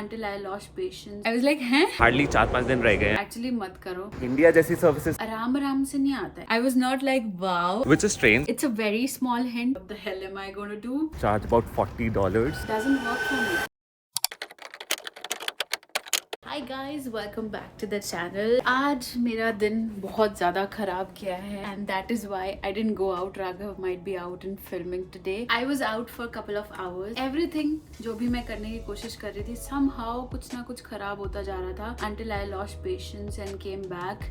until I lost patience. I was like, हैं? Hardly 4-5 दिन रह गए हैं। Actually मत करो, इंडिया जैसी सर्विसेज आराम आराम से नहीं आता है. I was not like wow. which is strange, It's a very small hint. What the hell am I gonna do? charge about $40. Doesn't work for me. Hi guys, welcome back to the channel. आज मेरा दिन बहुत ज़्यादा खराब गया है and that is why I didn't go out. Raghav might be out in filming today. I was out for a couple of hours. Everything जो भी मैं करने की कोशिश कर रही थी somehow कुछ ना कुछ खराब होता जा रहा था until I lost patience and came back.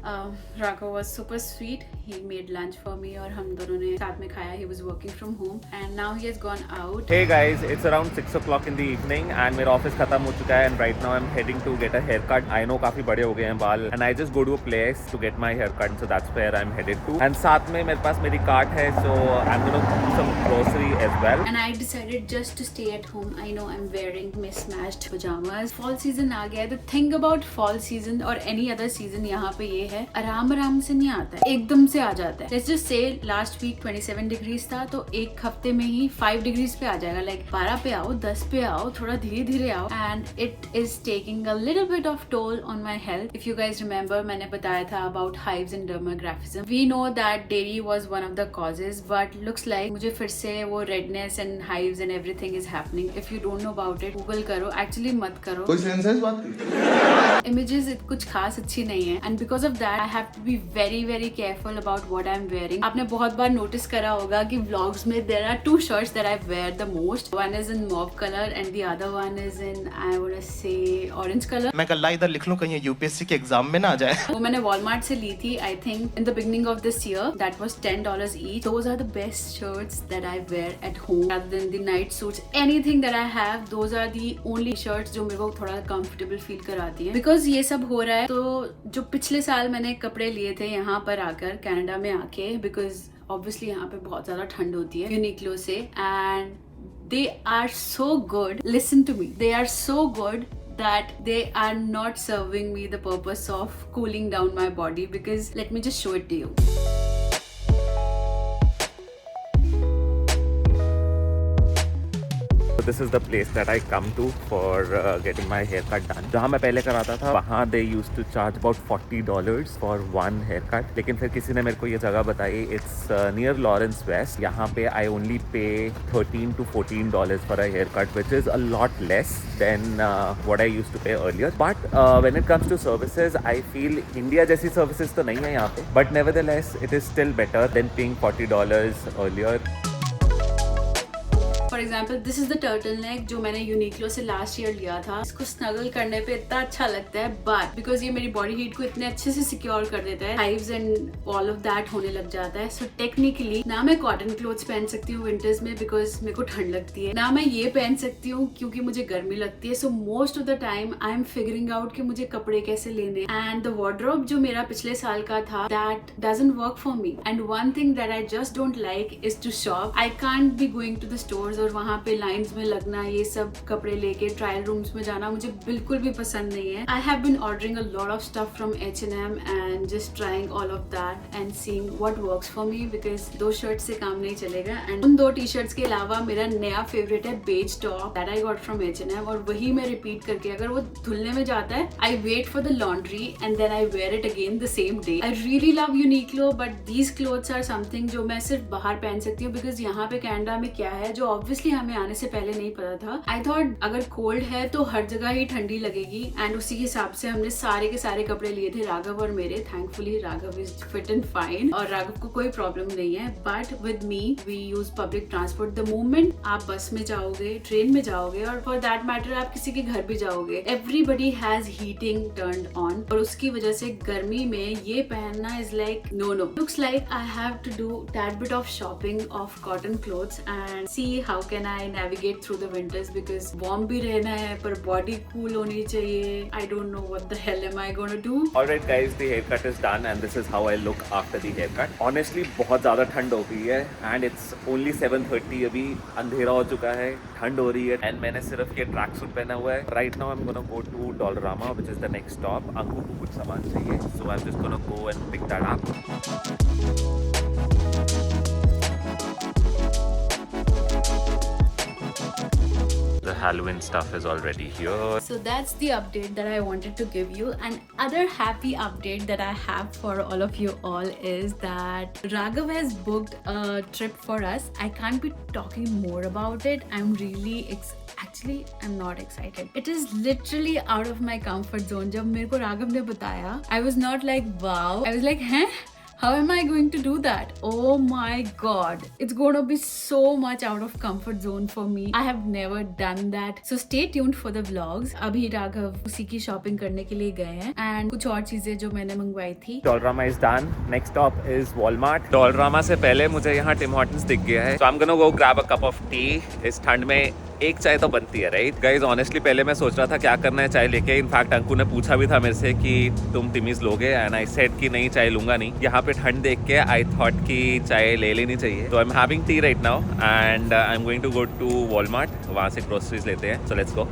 Raghav was super sweet. He made lunch for me और हम दोनों ने साथ में खाया. He was working from home and now he has gone out. Hey guys, it's around 6 o'clock in the evening and मेरा office खत्म हो चुका है and right now I'm heading to get a haircut. I know काफी बड़े हो गए हैं बाल and I just go to a place to get my haircut, so that's where I'm headed to. And साथ में मेरे पास मेरी कार्ट है, so I'm gonna do some grocery as well. And I decided just to stay at home. I know I'm wearing mismatched pajamas. Fall season आ गया है. The thing about fall season or any other season यहाँ पे ये है, आराम आराम से नहीं आता है, एकदम से आ जाता है. Let's just say last week 27 degrees था, तो एक हफ्ते में ही 5 degrees पे आ जाएगा. Like 12 पे आओ, 10 पे आओ, थोड़ा धीरे धीरे आओ. And it is taking a little bit of toll on my health. If you guys remember, मैंने बताया था about hives and dermographism. We know that dairy was one of the causes, but looks like मुझे फिर से वो redness and hives and everything is happening. If you don't know about it, Google करो. Actually मत करो. कोई sense है इस बात की? Images कुछ खास अच्छी नहीं है and because of that I have to be very very careful about what I'm wearing. आपने बहुत बार notice करा होगा कि vlogs में there are two shirts that I wear the most. One is in mauve color and the other one is in, I wanna say, orange color. मैं कल इधर लिख लूं कहीं यूपीएससी के एग्जाम में ना आ जाए. वो मैंने Walmart से ली थी. I think in the beginning of this year that was $10 each. Those are the best shirts that I wear at home rather than the night suits. Anything that I have, those are the only shirts जो मेरे को थोड़ा comfortable feel कराती हैं. Because ये सब हो रहा है, तो जो पिछले साल मैंने कपड़े लिए थे यहाँ पर आकर कनाडा में आके, because obviously यहाँ पे बहुत ज़्यादा ठंड होती है यूनिक्लो से, and they are so good. Listen to me, they are so good that they are not serving me the purpose of cooling down my body, because let me just show it to you. So this is the place that I come to for getting my haircut done. जहाँ मैं पहले कराता था वहाँ they used to charge about $40 for one haircut. लेकिन फिर किसी ने मेरे को ये जगह बताई, it's near Lawrence West. यहाँ पे I only pay $13 to $14 for a haircut, which is a lot less than what I used to pay earlier. But when it comes to services, I feel India जैसी services तो नहीं है यहाँ पे. But nevertheless, it is still better than paying $40 earlier. For example this is the turtle neck जो मैंने Uniqlo से last year लिया था. इसको स्नगल करने पे इतना अच्छा लगता है, बट बिकॉज ये मेरी बॉडी हीट को इतने अच्छे से सिक्योर कर देता है, hives and all of that होने लग जाता है. सो टेक्निकली ना मैं कॉटन क्लोथ्स पहन सकती हूँ विंटर्स में बिकॉज मेरे को ठंड लगती है, ना मैं ये पहन सकती हूँ क्योंकि मुझे गर्मी लगती है. So most of the time I am figuring out कि मुझे कपड़े कैसे लेने. एंड द वार्डरोब जो मेरा पिछले साल का था, that doesn't work for me. And one thing that I just don't like is to shop. I can't be going to the stores और वहाँ पे लाइन्स में लगना, ये सब कपड़े लेके ट्रायल रूम्स में जाना मुझे बिल्कुल भी पसंद नहीं है. I have been ordering a lot of stuff from H&M and just trying all of that and seeing what works for me, because दो शर्ट से काम नहीं चलेगा. एंड उन दो टी शर्ट्स के अलावा मेरा नया फेवरेट है beige top that I got from H&M, और वही मैं रिपीट करके, अगर वो धुलने में जाता है, I wait for the laundry and then I wear it again the same day. I really love Uniqlo, but these clothes are something जो मैं सिर्फ बाहर पहन सकती हूँ, बिकॉज यहाँ पे कनाडा में क्या है जो ऑब्वियसली हमें आने से पहले नहीं पता था. आई थॉट अगर कोल्ड है तो हर जगह ही ठंडी लगेगी, एंड उसी के हिसाब से हमने सारे के सारे कपड़े लिए थे, राघव और मेरे. Thankfully Raghav is fit and fine और राघव को कोई प्रॉब्लम नहीं है. But with me we use public transport. The moment आप बस में जाओगे, ट्रेन में जाओगे, और फॉर दैट मैटर आप किसी के घर भी जाओगे, everybody has heating turned on, और उसकी वजह से गर्मी में ये पहनना is like no. Looks like I have to do that bit of shopping of cotton clothes and see how can I navigate through the winters, because warm भी रहना है पर बॉडी कूल होनी चाहिए. I don't know what the hell am I gonna do. Alright guys, the haircut is done and this is how I look after the haircut. Honestly बहुत ज़्यादा ठंड हो गई है and it's only 7:30. अभी अंधेरा हो चुका है, ठंड हो रही है and मैंने सिर्फ ये ट्रैक सूट पहना हुआ है. Right now I'm gonna go to Dollarama, which is the next stop. Anku को कुछ सामान चाहिए, so I'm just gonna go and pick that up. The Halloween stuff is already here. So that's the update that I wanted to give you. And other happy update that I have for all of you all is that Raghav has booked a trip for us. I can't be talking more about it. I'm really actually I'm not excited. It is literally out of my comfort zone. जब मेरे को राघव ने बताया, I was not like wow. I was like, हैं? How am I going to do that? Oh my god. It's going to be so much out of comfort zone for me. I have never done that. So stay tuned for the vlogs. अभी राघव उसी की shopping करने के लिए गए हैं and कुछ और चीजें जो मैंने मंगवाई थी. Dollarama is done. Next stop is Walmart. Dollarama से पहले मुझे यहाँ Tim Hortons दिख गया है. So I'm gonna go grab a cup of tea. इस ठंड में एक चाय तो बनती है, राइट गाइज? ऑनेस्टली पहले मैं सोच रहा था क्या करना है चाय लेके. इनफैक्ट अंकु ने पूछा भी था मेरे से कि तुम टिमीज लोगे, एंड आई सेड कि नहीं, चाय लूंगा नहीं. यहाँ पे ठंड देख के आई थॉट कि चाय ले लेनी चाहिए. तो I'm having tea right now and I am going to go to Walmart. वहाँ से ग्रोसरीज लेते हैं. So let's go.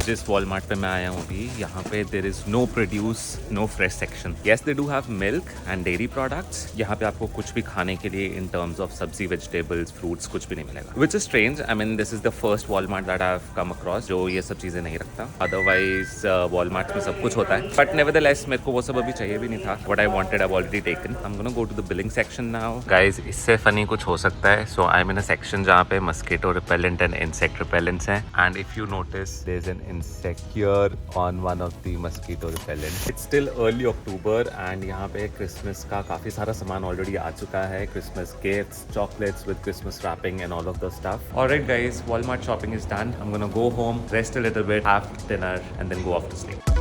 जिस वॉलमार्ट पे मैं आया हूँ अभी, यहाँ पे there is no produce, no fresh section. Yes they do have milk and dairy products. यहाँ पे आपको कुछ भी खाने के लिए इन टर्म्स ऑफ सब्जी, वेजिटेबल्स, फ्रूट्स कुछ भी नहीं मिलेगा. Which is strange. I mean this is the first Walmart that I have come across जो ये सब चीजें नहीं रखता. अदरवाइज वॉलमार्ट में सब कुछ होता है, बट नेवरदलेस मेरे को वो सब अभी चाहिए भी नहीं था. What I wanted I have already taken. I am gonna go to the billing section now. Guys, इससे फनी कुछ हो सकता है. सो I am in a section जहाँ पे mosquito repellent and insect repellents हैं. And if you notice there is an insect here on one of the mosquito repellent. It's still early October and यहाँ पे Christmas का काफी सारा सामान already आ चुका है. Christmas gifts, chocolates with Christmas wrapping and all of the stuff. Alright guys, Walmart shopping is done. I'm gonna go home, rest a little bit, have dinner and then go off to sleep.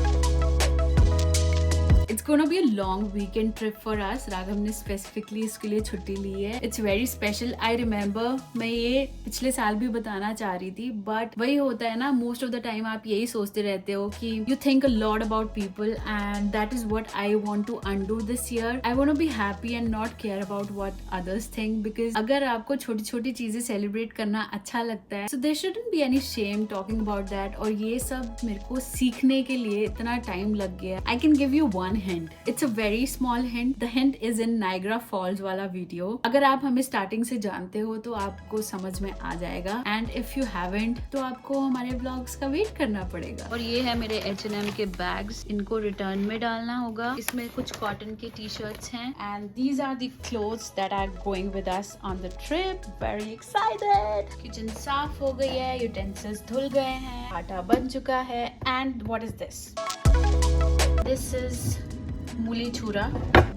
It's gonna be a long weekend trip for us. Raghav ने specifically इसके लिए छुट्टी ली है. It's very special. I remember मैं ये पिछले साल भी बताना चाह रही थी, but वही होता है ना, most of the time आप यही सोचते रहते हो कि you think a lot about people and that is what I want to undo this year. I want to be happy and not care about what others think, because अगर आपको छोटी छोटी चीजें सेलिब्रेट करना अच्छा लगता है, so there shouldn't be any shame talking about that. और ये सब मेरे को सीखने के लिए इतना टाइम लग गया. I can give you one hint. It's a very small hint. The hint is in Niagara Falls वाला वीडियो. अगर आप हमें स्टार्टिंग से जानते हो तो आपको समझ में आ जाएगा. And if you haven't, तो आपको हमारे व्लॉग्स का वेट करना पड़ेगा. और ये है मेरे H&M के बैग्स. इनको रिटर्न में डालना होगा. इसमें कुछ कॉटन के टी-शर्ट्स हैं. And these are the clothes that are going with us on the trip. Very excited. Kitchen साफ हो गई है. यूटेंसिल्स धुल गए हैं. आटा बन चुका है. And what is this? This is मूली छुरा.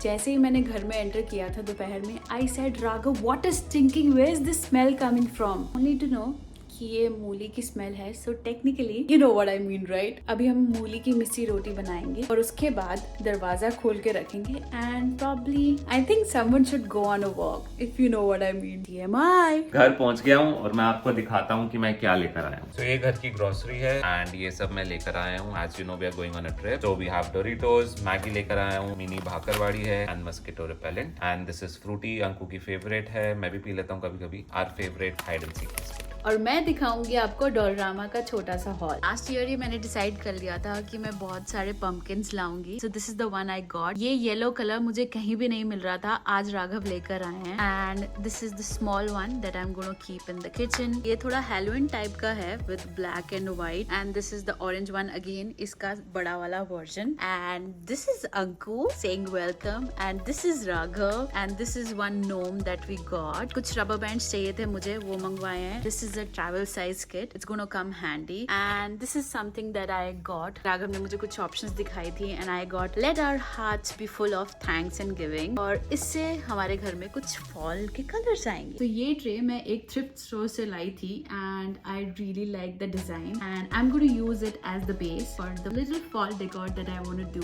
जैसे ही मैंने घर में एंटर किया था दोपहर में, I said Raghav, what is stinking, where is this smell coming from? Only to know कि ये मूली की स्मेल है. So technically you know what I mean, right? अभी हम मूली की मिस्सी रोटी बनाएंगे और उसके बाद दरवाजा खोल के रखेंगे. And probably I think someone should go on a walk, if you know what I mean. TMI. घर पहुंच गया हूँ और मैं आपको दिखाता हूँ कि मैं क्या लेकर आया हूँ. तो ये घर की ग्रोसरी है एंड ये सब मैं लेकर आया हूँ. As you know we are going on a trip, so we have Doritos, Maggi लेकर आया हूँ, मिनी भाकरवाड़ी है and mosquito repellent. And this is Frooti. Anku की फेवरेट है, मैं भी पी लेता हूँ कभी कभी. Our favourite hide and seek. और मैं दिखाऊंगी आपको डोलरामा का छोटा सा हॉल. लास्ट ईयर ही मैंने डिसाइड कर लिया था कि मैं बहुत सारे पंपकिन्स लाऊंगी. So this is the one I got. ये येलो कलर मुझे कहीं भी नहीं मिल रहा था, आज राघव लेकर आए हैं. And this is the small one that I am gonna keep in the kitchen. ये थोड़ा हैलोवीन टाइप का है with black and white. And this is the orange one, again इसका बड़ा वाला version. And this is Anku saying welcome. And this is Raghav. And this is one gnome that we got. कुछ rubber bands चाहिए थे मुझे, वो मंगवाए हैं. This is a travel size kit. It's gonna come handy. And this is something that I got. Raghav ने मुझे कुछ options दिखाई थी and I got let our hearts be full of thanks and giving. और इससे हमारे घर में कुछ fall के colors आएंगे. तो ये ट्रे मैं एक thrift store से लाई थी and I really like the design and I'm going to use it as the base for the little fall decor that I want to do.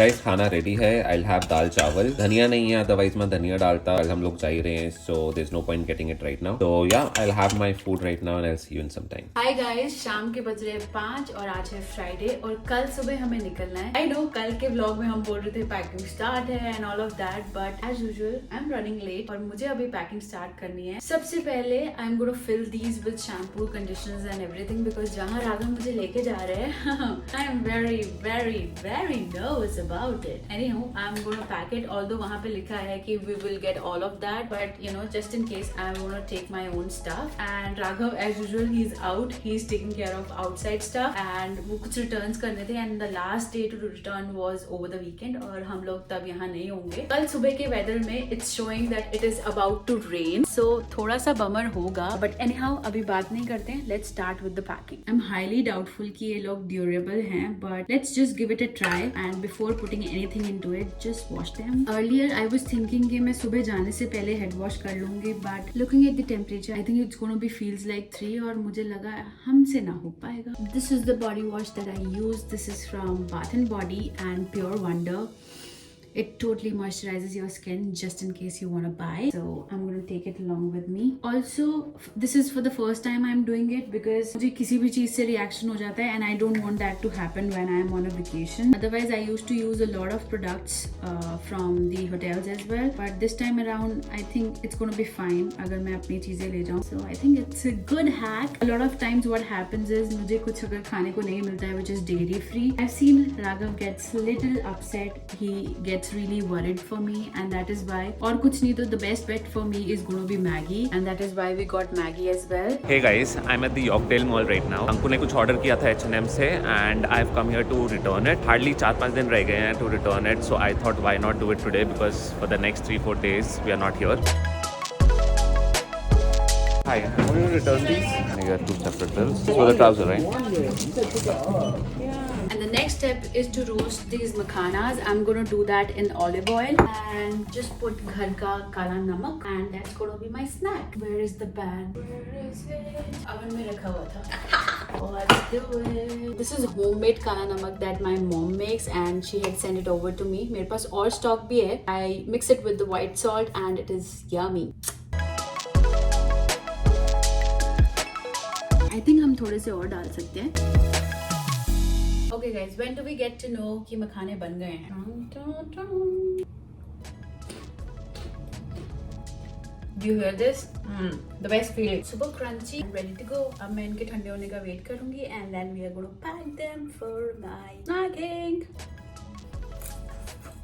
Guys खाना ready है. I'll have दाल चावल. धनिया नहीं है, otherwise मैं धनिया डालता. हम लोग जा ही रहे हैं, so there's no point getting it right now. So yeah, I'll have my food right now and I'll see you in some time. Hi guys, शाम के बज रहे 5 और आज है फ्राइडे और कल सुबह हमें निकलना है. आई नो कल के व्लॉग में हम बोल रहे थे पैकिंग स्टार्ट है and all of that, but as usual I'm running late और मुझे अभी पैकिंग स्टार्ट करनी है. सबसे पहले I am gonna fill these with shampoo, conditioners and everything because जहाँ राघव मुझे लेके जा रहे हैं I am very very very nervous about it. Anyhow I am gonna pack it, although वहाँ पे लिखा है कि we will get all of that, but you know just in case I am gonna take my own stuff. And Raghav as usual he is out, he is taking care of outside stuff and वो कुछ returns करने थे and the last day to return was over the weekend और हम लोग तब यहाँ नहीं होंगे. कल सुबह के वेदर में it's showing that it is about to rain, so थोड़ा सा बमर होगा, बट एनीहाउ अभी बात नहीं करते हैं. Let's start with the packing. I am highly doubtful कि ये लोग ड्यूरेबल हैं, but let's just give it a try and before putting anything into it just wash them. Earlier I was thinking कि मैं सुबह जाने से पहले हेड वॉश कर लूंगी, but looking at the temperature I think it's gonna be feels like 3 और मुझे लगा हमसे ना हो पाएगा. This is the body wash that I use. This is from bath and body and pure wonder. It totally moisturizes your skin just in case you want to buy. So I'm going to take it along with me. Also, this is for the first time I'm doing it because मुझे किसी भी चीज़ से reaction हो जाता है and I don't want that to happen when I'm on a vacation. Otherwise, I used to use a lot of products from the hotels as well. But this time around, I think it's going to be fine अगर मैं अपनी चीज़ें ले जाऊँ. So I think it's a good hack. A lot of times what happens is मुझे कुछ अगर खाने को नहीं मिलता है which is dairy free. I've seen Raghav gets little upset. He gets really worried for me and that is why, और कुछ नहीं तो the best bet for me is going to be Maggie and that is why we got Maggie as well. Hey guys, I'm at the Yorkdale Mall right now. Anku ने कुछ order किया था H&M से and I've come here to return it. Hardly 4-5 दिन रह गए हैं to return it, so I thought why not do it today because for the next 3-4 days we are not here. Hi, will you return these? You got 2 separate bills. For the trouser, right? And the next step is to roast these makhanas. I'm gonna do that in olive oil and just put ghar ka kala namak and that's gonna be my snack. Where is the pan? Where is it? Oven mein rakha hua tha. Let's do it. This is homemade kala namak that my mom makes and she had sent it over to me. मेरे पास और stock भी है. I mix it with the white salt and it is yummy. I think हम थोड़े से और डाल सकते हैं. Okay guys, when do we get to know कि मखाने बन गए हैं? Do you hear this? The best feeling. Super crunchy and ready to go. अब मैं इनके ठंडे होने का वेट करूंगी and then we are going to pack them for my snacking.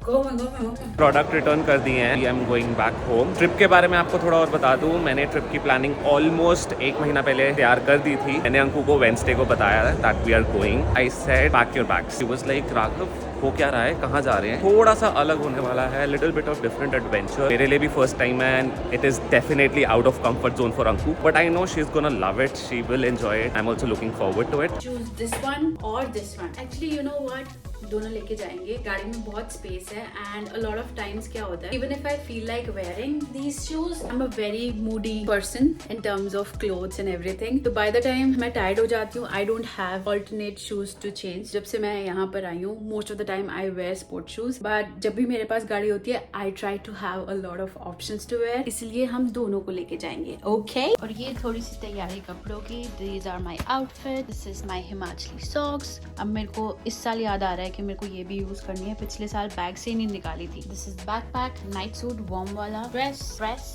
Product return कर दिए हैं. I am going back home. Trip के बारे में आपको थोड़ा और बता दूं, मैंने ट्रिप की प्लानिंग ऑलमोस्ट 1 महीना पहले तैयार कर दी थी. मैंने अंकु को वेडनेसडे को बताया that we are going. I said pack your bags. He was like Raghav हो क्या रहा है, कहाँ जा रहे हैं. थोड़ा सा अलग होने वाला है, little bit of different adventure. मेरे लिए भी फर्स्ट टाइम है and it is definitely out of comfort zone for Anku, but I know she is gonna love it. She will enjoy it. I am also looking forward to it. Choose this one और this one. Actually you know what, दोनों लेके जाएंगे. गाड़ी में बहुत space है and a lot of times क्या होता है, even if I feel like wearing these shoes, I'm a very moody person in terms of clothes and everything. तो बाय द टाइम मैं टायर्ड हो जाती हूँ, I don't have alternate shoes to change. जब से मैं यहाँ पर आई हूँ most of the time I wear sport shoes, but जब भी मेरे पास गाड़ी होती है I try to have a lot of options to wear, इसलिए हम दोनों को लेके जाएंगे. ओके और ये थोड़ी सी तैयारी कपड़ों की. These are my outfit. This is my Himachali socks. अब मेरे को इस साल याद आ रहा है कि मेरे को ये भी यूज करनी है. पिछले साल बैग से ही नहीं निकाली थी. This is backpack, night suit, warm वाला, dress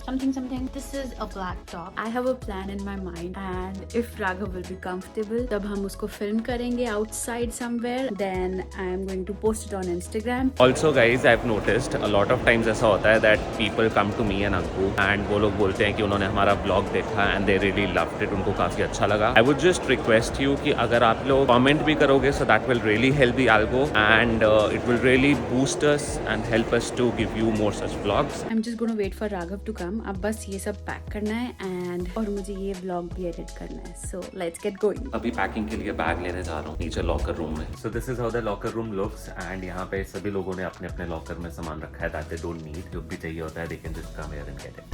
something. This is a black top. I have a plan in my mind and if Raghav will be comfortable तब हम उसको फिल्म करेंगे outside somewhere. Then I M going to post it on Instagram. Also guys I have noticed a lot of times ऐसा होता है that people come to me and Anku and वो लोग बोलते हैं कि उन्होंने हमारा ब्लॉग देखा and they really loved it. उनको काफी अच्छा लगा. I would just request you कि अगर आप लोग कमेंट भी करोगे so that will really help the algo and it will really boost us and help us to give you more such vlogs. I'm just going to wait for Raghav to come. अब बस ये सब pack करना है and और मुझे ये vlog भी edit करना है. So let's get going. अभी पैकिंग के लिए बैग लेने जा रहा हूँ नीचे लॉकर रूम में. So this is how the locker room looks and यहाँ पे सभी लोगों ने अपने अपने लॉकर में सामान रखा है that they don't need. जो भी चाहिए होता है they can just come here and get it.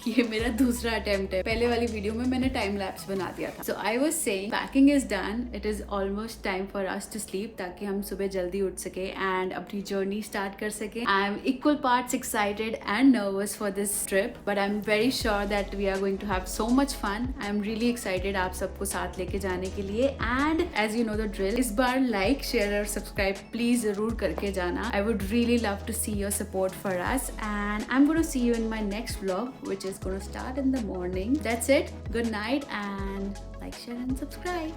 ये मेरा दूसरा अटेम्प्ट है। पहले वाली वीडियो में मैंने टाइम लैप्स बना दिया था। So I was saying packing is done, it is almost time for us to sleep, ताकि हम सुबह जल्दी उठ सके एंड अपनी जर्नी स्टार्ट कर सके। I am equal parts excited and nervous for this trip, but I M very sure that we are going to have so much fun. I am really excited आप सबको साथ लेके जाने के लिए। And as you know the drill, इस बार like, share और सब्सक्राइब प्लीज जरूर करके जाना। I would really love to see your support for us and I am gonna C you in my next vlog which is gonna start in the morning. That's it, good night and like, share and subscribe.